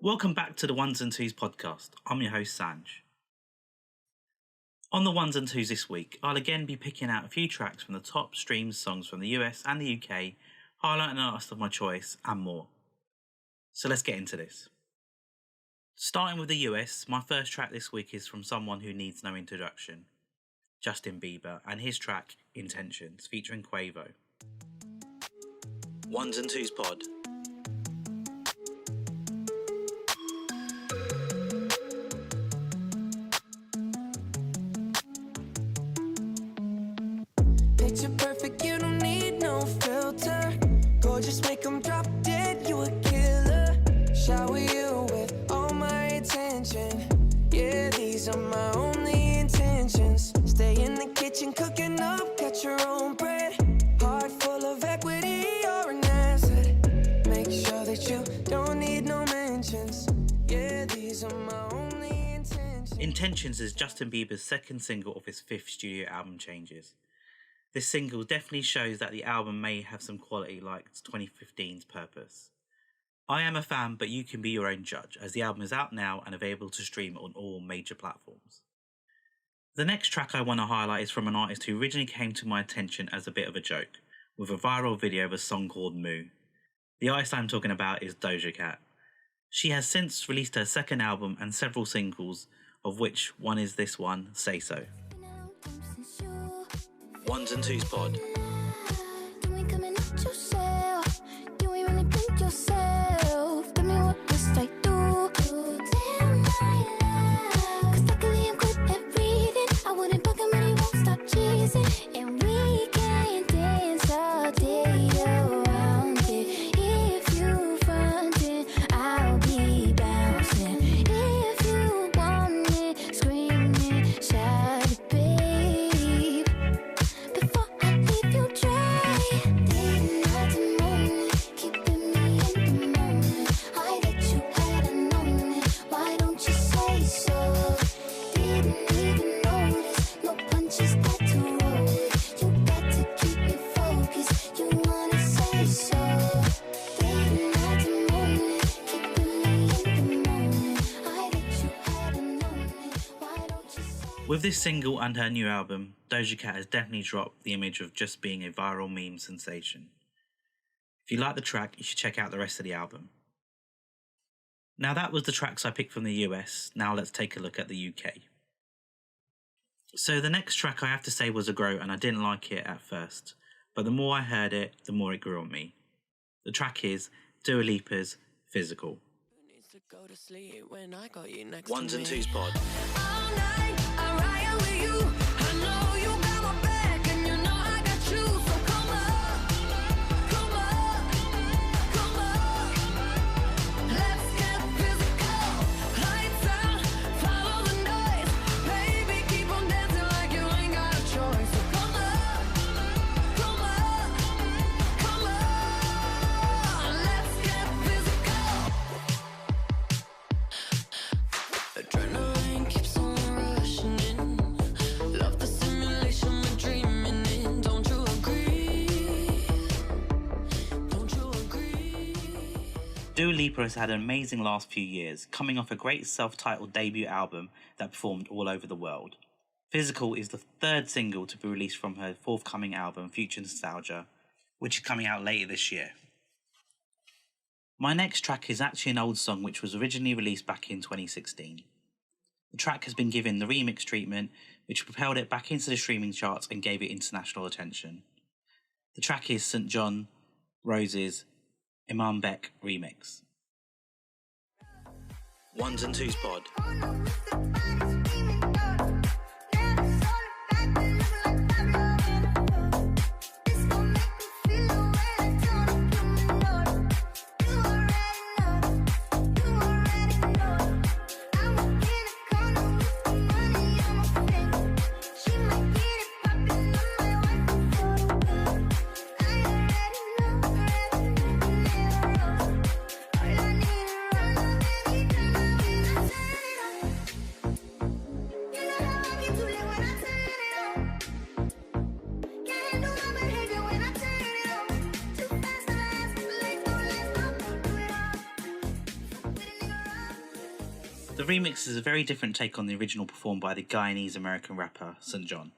Welcome back to the Ones and Twos podcast. I'm your host Sanj. On the Ones and Twos this week, I'll again be picking out a few tracks from the top streamed songs from the US and the UK, highlighting an artist of my choice and more. So let's get into this. Starting with the US, my first track this week is from someone who needs no introduction, Justin Bieber, and his track Intentions, featuring Quavo. Ones and Twos pod. Picture perfect, you don't need no filter. Gorgeous, make them drop dead, you a killer. Shower you with all my attention. Yeah, these are my only intentions. Stay in the kitchen cooking up, got your own bread. Heart full of equity, you're an asset. Make sure that you don't need no mentions. Yeah, these are my only intentions. Intentions is Justin Bieber's second single of his fifth studio album, Changes. This single definitely shows that the album may have some quality like 2015's Purpose. I am a fan, but you can be your own judge, as the album is out now and available to stream on all major platforms. The next track I want to highlight is from an artist who originally came to my attention as a bit of a joke, with a viral video of a song called Moo. The artist I'm talking about is Doja Cat. She has since released her second album and several singles, of which one is this one, Say So. Ones and Twos pod. With this single and her new album, Doja Cat has definitely dropped the image of just being a viral meme sensation. If you like the track, you should check out the rest of the album. Now that was the tracks I picked from the US, now let's take a look at the UK. So the next track I have to say was a grow, and I didn't like it at first, but the more I heard it, the more it grew on me. The track is Dua Lipa's Physical. Ones and Twos pod. Dua Lipa has had an amazing last few years, coming off a great self-titled debut album that performed all over the world. Physical is the third single to be released from her forthcoming album, Future Nostalgia, which is coming out later this year. My next track is actually an old song which was originally released back in 2016. The track has been given the remix treatment, which propelled it back into the streaming charts and gave it international attention. The track is St. John Rose's Imanbek remix. Ones and Twos pod. remix is a very different take on the original performed by the Guyanese-American rapper St. John,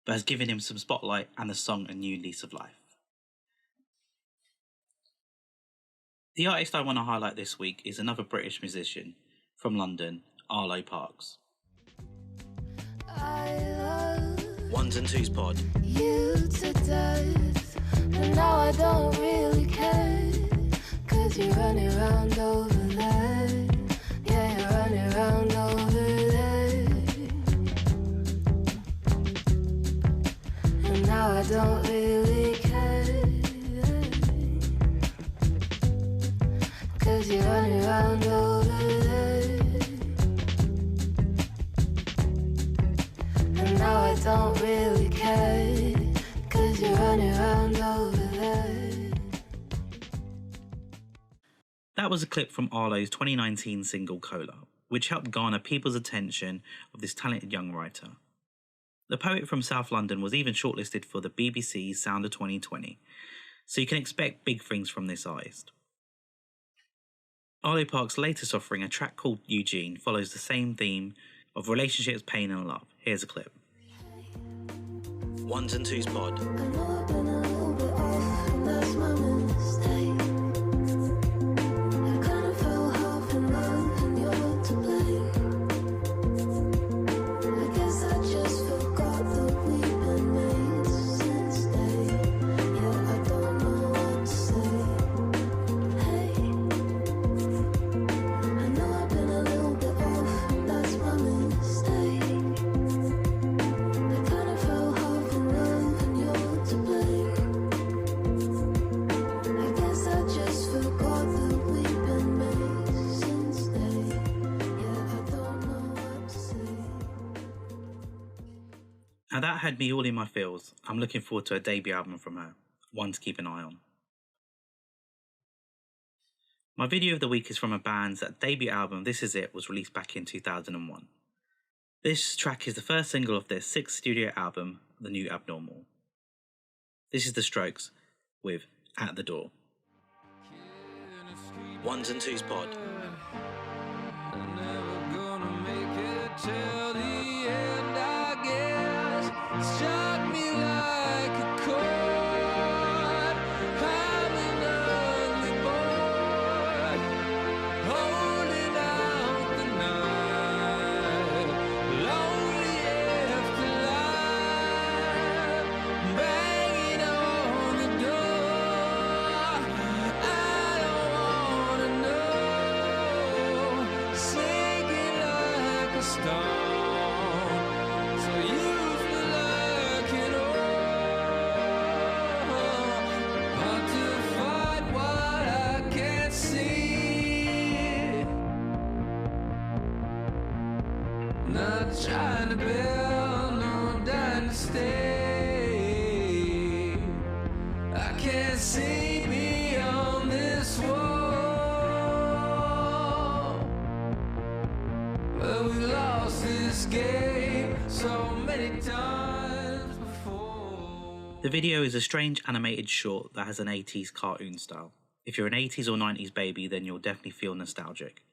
but has given him some spotlight and the song a new lease of life. The artist I want to highlight this week is another British musician from London, Arlo Parks. Ones and Twos Pod. You to death, but now I don't really care, 'cause you're running around over there. Yeah, you're running around over there. And now I don't really care, 'cause you're running around over there. And now I don't really care, 'cause you're running around over there. That was a clip from Arlo's 2019 single Cola, which helped garner people's attention of this talented young writer. The poet from South London was even shortlisted for the BBC's Sound of 2020, so you can expect big things from this artist. Arlo Parks' latest offering, a track called Eugene, follows the same theme of relationships, pain and love. Here's a clip. Ones and Twos Pod. I know I've been a little bit off, and that's my mistake. I kind of fell half in love, and you're to blame. I guess I just forgot that we've been mates since day. Yeah, I don't know what to say. Hey, I know I've been a little bit off, and that's my mistake. I kind of fell half in love, and you're to blame. I guess I just forgot that we've been mates since day. Yeah, I don't know what to say. Now that had me all in my feels. I'm looking forward to a debut album from her, one to keep an eye on. My video of the week is from a band's debut album, This Is It, was released back in 2001. This track is the first single of their 6th studio album, The New Abnormal. This is The Strokes with At the Door. Ones and Twos Pod. I'm never gonna make it till the end, I guess. Struck me like a chord. I'm an ugly boy, holding out the night. Lonely afterlife, banging on the door. I don't wanna know, sinking like a stone. So you feel like it all, hard to fight what I can't see. Not trying to build no dynasty. I can't see beyond this wall. But we lost this game so many times before. The video is a strange animated short that has an 80s cartoon style. If you're an 80s or 90s baby, then you'll definitely feel nostalgic.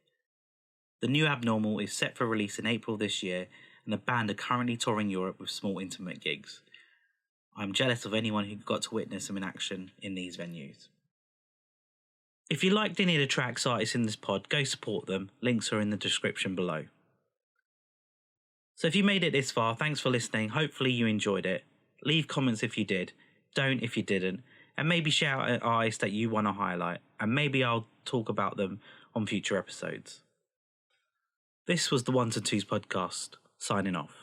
The New Abnormal is set for release in April this year, and the band are currently touring Europe with small intimate gigs. I'm jealous of anyone who got to witness them in action in these venues. If you liked any of the tracks artists in this pod, go support them. Links are in the description below. So if you made it this far, thanks for listening. Hopefully you enjoyed it. Leave comments if you did, don't if you didn't, and maybe shout at artists that you want to highlight, and maybe I'll talk about them on future episodes. This was the Ones and Twos podcast, signing off.